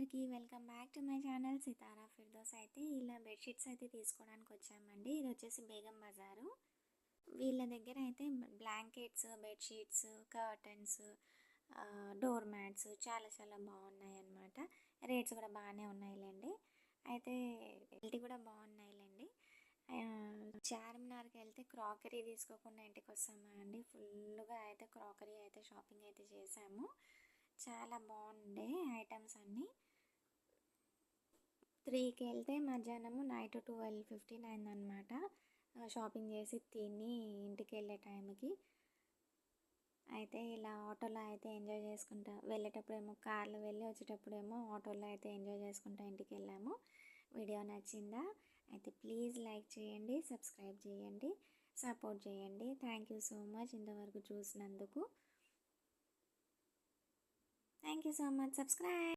అందరికీ welcome back to my channel Sitara Firdous. అయితే ఇలా బెడ్షీట్స్ అయితే తీసుకోవడానికి వచ్చామండి. ఇది వచ్చేసి బేగం బజారు. వీళ్ళ దగ్గర అయితే blankets, bedsheets, curtains, door mats చాలా చాలా బాగున్నాయి అన్నమాట. రేట్స్ కూడా బాగానే ఉన్నాయిలేండి. అయితే క్వాలిటీ కూడా బాగున్నాయిలేండి. చార్మినార్కి వెళ్తే క్రాకరీ తీసుకోకుండా ఇంటికి వస్తామా అండి, ఫుల్గా అయితే క్రాకరీ అయితే షాపింగ్ అయితే చేసాము. చాలా బాగుండే ఐటమ్స్ అన్నీ. 3కి వెళ్తే మధ్యాహ్నము నైట్ 12:15 అయిందనమాట. షాపింగ్ చేసి తిని ఇంటికి వెళ్ళే టైంకి అయితే ఇలా ఆటోలో అయితే ఎంజాయ్ చేసుకుంటా వెళ్ళేటప్పుడేమో కార్లో వెళ్ళి వచ్చేటప్పుడేమో ఆటోలో అయితే ఎంజాయ్ చేసుకుంటా ఇంటికి వెళ్ళాము. వీడియో నచ్చిందా? అయితే ప్లీజ్ లైక్ చేయండి, సబ్స్క్రైబ్ చేయండి, సపోర్ట్ చేయండి. థ్యాంక్ యూ సో మచ్ ఇంతవరకు చూసినందుకు. Thank you so much. Subscribe.